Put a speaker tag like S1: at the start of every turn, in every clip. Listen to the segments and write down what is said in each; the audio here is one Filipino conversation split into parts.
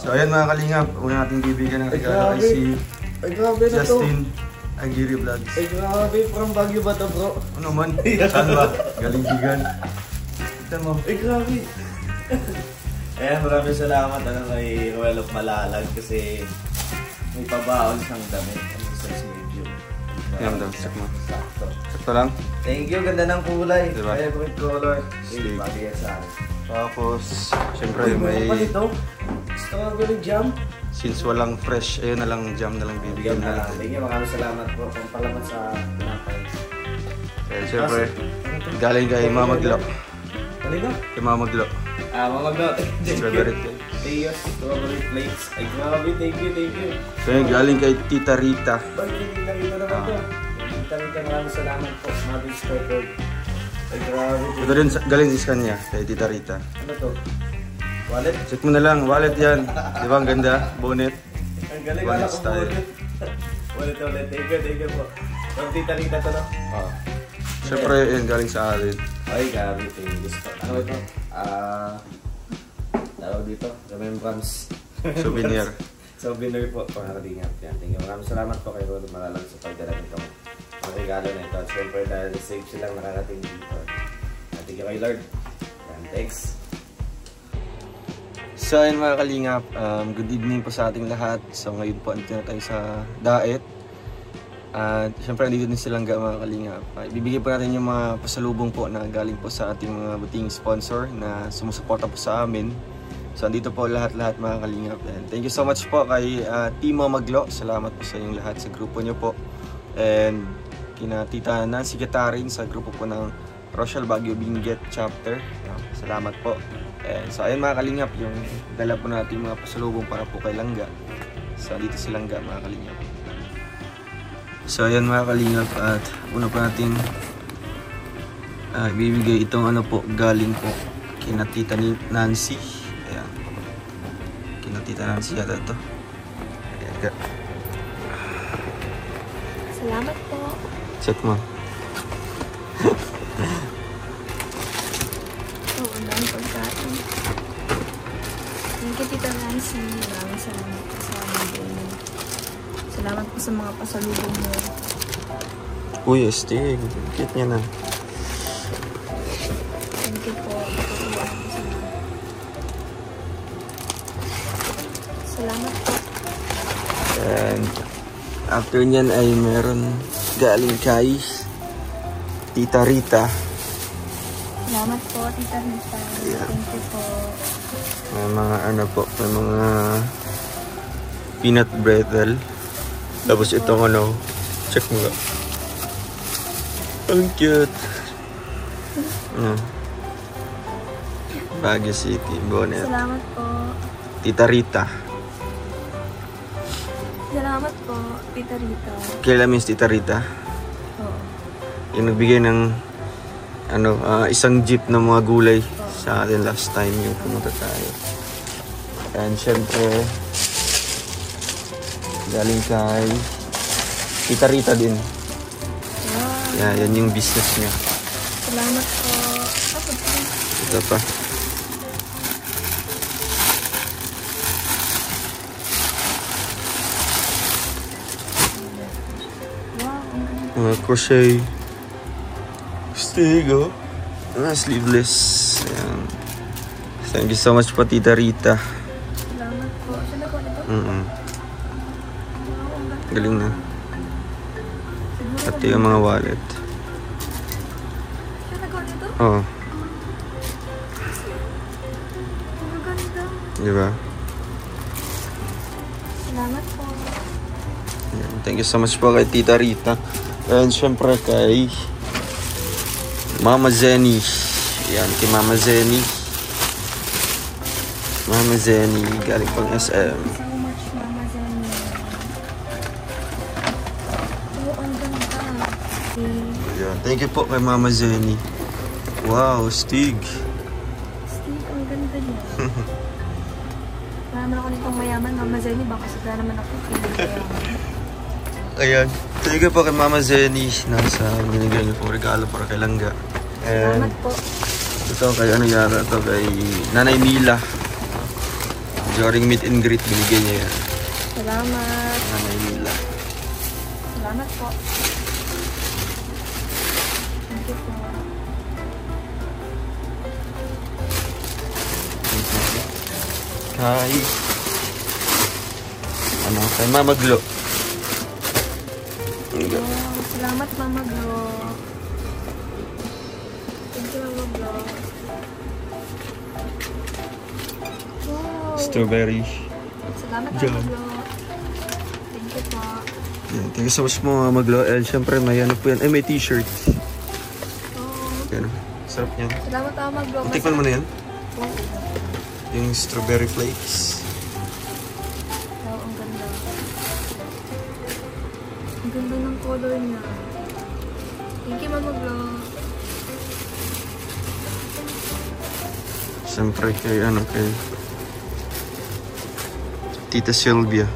S1: So ayan mga kalingap, una nating bibigyan ng regalo ay si Justin Aguirre Vlogs.
S2: Ay grabe, from Baguio ba ito bro?
S1: Ano man? Saan ba? Galing-bigan. Ito mo.
S2: Ay grabe. Ayan, maraming salamat kay Roel of Malalag kasi may pabaon siyang damit. Ano sa video?
S1: Yan daw, check mo.
S2: Sakto.
S1: Sakto lang.
S2: Thank you, ganda ng kulay.
S1: Diba?
S2: Favorite color.
S1: Sige.
S2: Bagay yan sa akin.
S1: Tapos, syempre
S2: Meron pa
S1: may...
S2: dito. Strawberry jam.
S1: Since walang fresh, ayun na lang jam na lang bibigyan natin.
S2: Thank you, maraming salamat po. Pampalaman sa pinapay.
S1: And syempre, galing kay Mama Glo.
S2: Kanina?
S1: Kay Mama Glo.
S2: Mama Glo.
S1: Strawberry cake.
S2: Tiyos, strawberry flakes. Ay grabe, thank you, thank you.
S1: So yun, galing kay Tita Rita.
S2: Bakit Tita Rita naman to? Tita Rita, maraming salamat po. Mother's Pepper. Ay grabe.
S1: Ito din galing sa kanya, kay Tita Rita.
S2: Ano to? Wallet?
S1: Check mo na lang, wallet yan. Di ba ang ganda? Bonnet.
S2: Ang galing,
S1: Wallet
S2: wala kong
S1: style.
S2: wallet. Wallet. Thank you po. From Tita Rita to no? Oo.
S1: Syempre, yun, galing sa atin.
S2: Ay, gabi, thank you. Ano ito? Tawag dito, remembrance.
S1: Souvenir.
S2: Souvenir po, pangaradingat yan. Thank you. Maraming salamat po kay Rolo Malalag sa pagdala nitong ang regalo na ito. At syempre, dahil safe silang nakarating dito. Thank you kay Lord. Yan, thanks.
S1: So ayun mga kalingap, good evening po sa ating lahat. So ngayon po andito na tayo sa Daet. At syempre andito din silang mga kalingap. Ibibigay po natin yung mga pasalubong po na galing po sa ating mga buting sponsor na sumusuporta po sa amin. So andito po lahat-lahat mga kalingap. And thank you so much po kay Team Mama Glo. Salamat po sa inyong lahat sa grupo nyo po. And kina Tita Nancy Gatarin sa grupo po ng Rochelle Baguio Benguet Chapter. Salamat po. And so ayun mga kalingap, yung dala po natin mga pasalubong para po kay Langga. So dito si Langga mga kalingap. So ayan mga kalingap, at una po natin ibibigay itong ano po, galing po kina Tita Nancy. Ayan, kina Tita Nancy yata ito. Ayan.
S3: Salamat po.
S1: Check mo.
S3: Oo, dami pagkain. Thank you, Tita Nancy. Maraming salamat po sa mga. Salamat po sa mga pasalubong mo.
S1: Uy, Estig. Cute niya na.
S3: Thank you po. Patutuwa po sa mga. Salamat po.
S1: And after nyan ay meron galing kay Tita Rita.
S3: Salamat po, Tita Rita.
S1: Yeah.
S3: Thank you po.
S1: May mga ano po, may mga peanut brittle. Tapos itong ano, check mo nga. Ang cute. Baguio City, bonnet.
S3: Salamat po.
S1: Tita Rita.
S3: Salamat po, Tita Rita.
S1: Kailan miss Tita Rita?
S3: Oo.
S1: Yung nagbigay ng ano, isang jeep ng mga gulay sa atin last time yung pumunta tayo. And syempre, galing kay Tita Rita din.
S3: Wow.
S1: Yeah, yan yung business niya.
S3: Salamat po. Tapos po.
S1: Ito pa.
S3: Wow.
S1: Mga crochet. Stigo. Sleeveless. Ayan. Thank you so much po, Tita Rita.
S3: Salamat po. Saan ako nito?
S1: Galing na. At yung mga wallet.
S3: Saan ako nito?
S1: Oo.
S3: Ang ganda.
S1: Diba?
S3: Salamat po.
S1: Ayan. Thank you so much po kay Tita Rita. And syempre kay Mama Zenny. Ayan, kay Mama Zenny. Mama Zenny, galing pang SM.
S3: So much, Mama Zenny. Oh, ang ganda.
S1: Ayan. Thank you po kay Mama Zenny. Wow, Stig.
S3: Steve, ang ganda niya. Wala naman ako nitong mayaman, Mama Zenny. Baka sadya naman ako mayaman.
S1: Ayan. Thank you po kay Mama Zenny. Nasa binigay niyo po regalo para kay Langga.
S3: Salamat
S1: And
S3: po.
S1: ito kay ano yata ito, kay Nanay Mila. During meet and greet, binigay niya yan.
S3: Salamat.
S1: Sa Maynila.
S3: Salamat po. Thank you po.
S1: Kay... Ano? Kay Mama Glo.
S3: Oh, salamat, Mama Glo. Thank you, Mama Glo. Wow.
S1: Strawberry.
S3: Salamat,
S1: Jam.
S3: Mama Glo. Thank you po.
S1: Yan, thank you so much mo, Mama Glo. And syempre, may ano po yan. May t-shirt.
S3: Oh,
S1: Yan. Sarap yan.
S3: salamat, Mama Glo.
S1: Tikman mo na yan.
S3: Oh,
S1: Yung strawberry flakes.
S3: wow, ang ganda. Ang ganda ng color niya. Thank you, Mama Glo.
S1: Siyempre, kay ano, kay Tita Sylvia.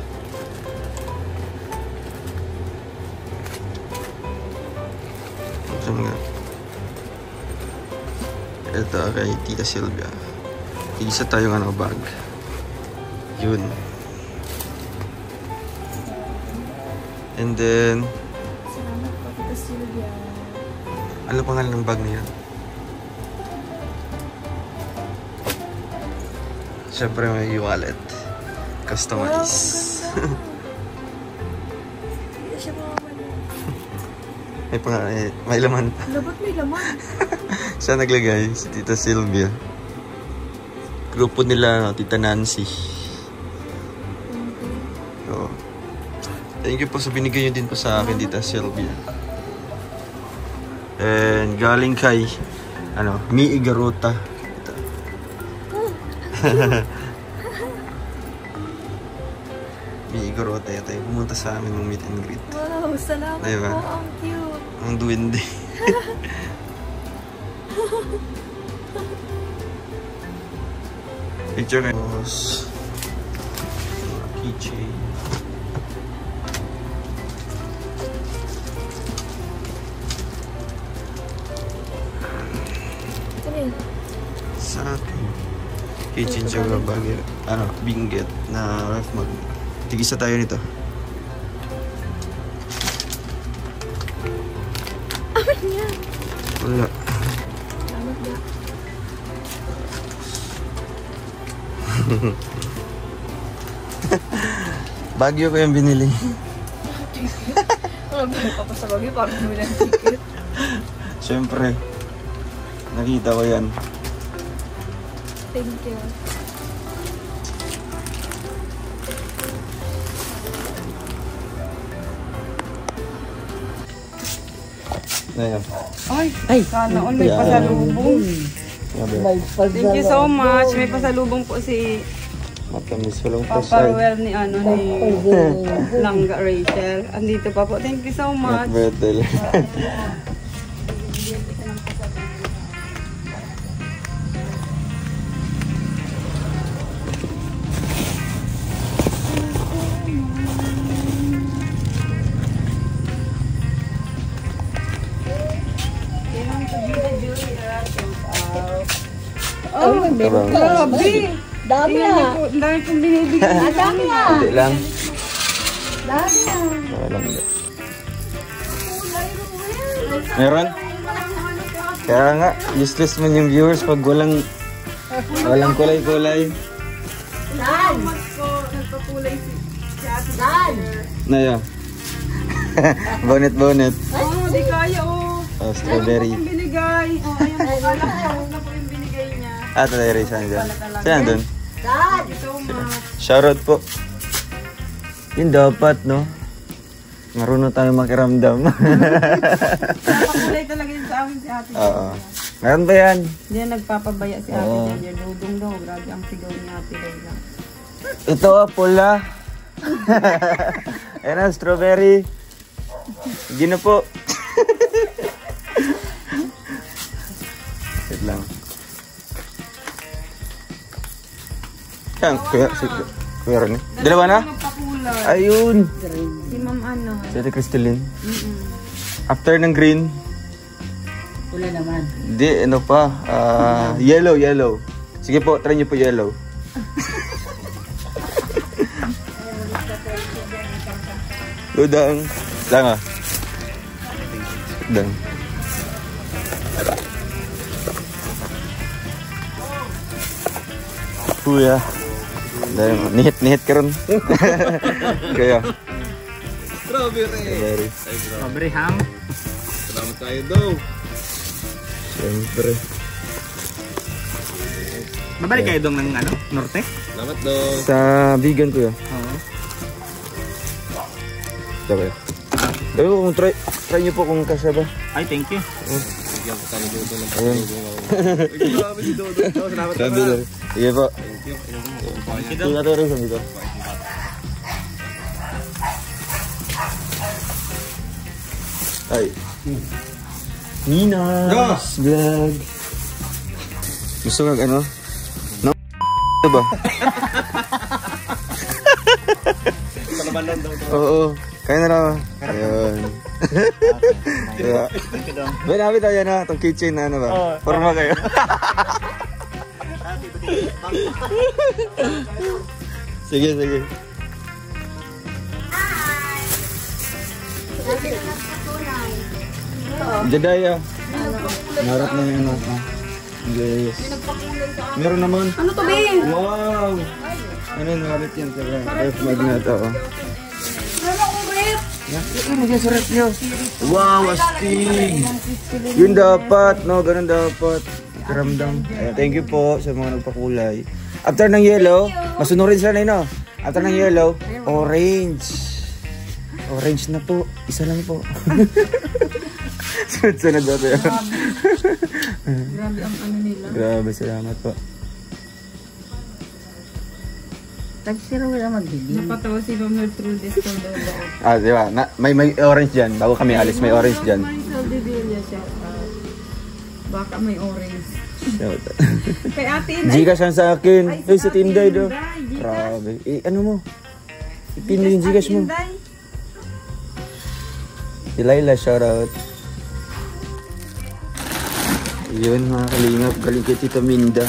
S1: Ito nga. Ito kay Tita Sylvia. Isa tayong ano, bag. Yun. And then,
S3: Salamat po, Tita Sylvia.
S1: ano pangalan ng bag na yan? Siyempre may wallet.
S3: Wow, ang
S1: Customize.
S3: ganda. Hindi siya mawawala.
S1: May laman.
S3: Labat may laman.
S1: Siya naglagay, si Tita Sylvia. Grupo nila, no, Tita Nancy. So, thank you po sa binigay nyo din po sa akin, Tita Sylvia. And galing kay, ano, Mi Igarota. Ito. Mi Igarota, ito yung pumunta sa amin ng meet and greet.
S3: Wow, salamat
S1: Diba?
S3: po. Ang cute.
S1: Ang duwende. Picture kayo. Keychain.
S3: Ano yun?
S1: Sa akin. Keychain siya bagay. Ano, binggit na ref mag. Tigisa tayo nito.
S3: Amin yan.
S1: Wala.
S3: Salamat ba?
S1: Bagyo ko yung binili.
S3: Ang balik pa sa bagay, parang bumili ng ticket.
S1: Siyempre. Nakita ko yan.
S3: Thank you.
S1: Ayan.
S4: Ay, sana all may
S1: Yan.
S4: pasalubong.
S1: Sabi,
S4: Thank you so much. May pasalubong po si
S1: matamis walang
S4: Papa
S1: pasay.
S4: Ruel ni Langga Rachel. Andito pa po. Thank you so
S1: Not
S4: much.
S1: betel.
S4: Oh,
S1: Tabang.
S4: grabe. Dami na. Ang dami kong binibigyan.
S3: Dami na.
S1: Hindi lang.
S3: Dami na.
S1: Walang hindi. Meron? Kaya nga, useless man yung viewers pag walang kulay-kulay.
S4: Nagpakulay si Ate.
S1: Naya. Bonnet.
S4: Oh, di kaya oh.
S1: Oh, strawberry.
S4: Yung binigay. Oh, ayun. Wala po yung binigay niya.
S1: Ah, tatay saan dyan? Saan dun?
S4: Thank you so much.
S1: Shoutout po. Yun dapat, no? Marunong tayo makiramdam.
S4: Nagpakulay talaga yun sa amin si Ate.
S1: Oo. Meron ba yan?
S4: Hindi na nagpapabaya si Ate
S1: Oo.
S4: Jen. Dudong daw. Grabe ang sigaw ni Ate Layla.
S1: Ito, pula. Ayan na, strawberry. Hindi na po. Wait lang. Yan, kuya Ronnie. Dalawa na?
S4: Magpakulay.
S1: Ayun.
S4: Si Ma'am ano.
S1: Si Ate Crystalline. After ng green.
S4: Kulay naman.
S1: Hindi, ano pa. Yellow. Sige po, try niyo po yellow. Udang. Lang ah. Udang. Kuya. Dahil nihit ka ron. Kaya.
S2: Strawberry.
S4: Strawberry ham.
S2: Salamat tayo daw.
S1: Siyempre.
S4: Mabalik kayo dong ng ano? Norte?
S2: Salamat daw.
S1: Sa vegan kuya.
S4: Oo.
S1: Sabi. Sabi ko kung try nyo po kung kasya ba.
S4: Ay, thank you.
S2: Bigyan ko tayo Dodo ng
S1: Ayun.
S2: Grabe si Dodo. Salamat
S1: Sabi
S2: na.
S1: daw. Sige po.
S2: Thank you.
S1: Tingnan ko rin sabi ko. Ay. Nina's vlog. Gusto kag ano? No ba?
S2: Sa laban lang daw.
S1: Oo. Kaya na raw. Ayun. Kaya. May nabi tayo na itong kitchen na ano ba? Forma kayo. Sige, sige. Jadaya. Narap na yung ano. Yes. Meron naman.
S3: Ano to, Ben?
S1: Wow! Ano yung nalit yan sa ref magnet ako?
S3: Meron akong rep.
S1: Ano yung sa ref nyo? Wow, astig! Yun dapat, no? Ganun dapat. Karamdam. Ayan, thank you po sa mga nagpakulay. After ng yellow, masunurin sila na yun, no? After ng yellow, orange. Orange na po. Isa lang po. Sunod-sunod daw tayo.
S3: Grabe ang ano nila.
S1: Grabe, salamat po.
S3: Tag-zero wala magbili.
S4: Napatawa si Ma'am Gertrude sa daw.
S1: Ah, di ba? May orange dyan. Bago kami alis, may orange dyan.
S4: Marisol de Villa, shout out. Baka may orange.
S1: Shout out.
S4: Kay Ate Inday.
S1: Gcash yan sa akin. Ay, sa Tinday do.
S4: Gcash.
S1: Grabe. Eh, ano mo? Ipin mo yung Gcash mo.
S4: Inday.
S1: Si Laila, shout out. Yun, mga kalingap. Galing kay Tita Minda.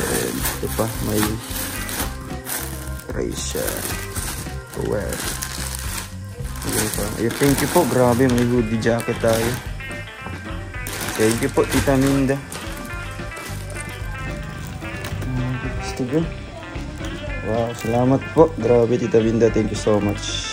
S1: And, ito pa, may Raisha to wear. Yun pa. Ayun, thank you po. Grabe, may hoodie jacket tayo. Thank you po, Tita Minda. Wow, salamat po. Grabe, Tita Minda. Thank you so much.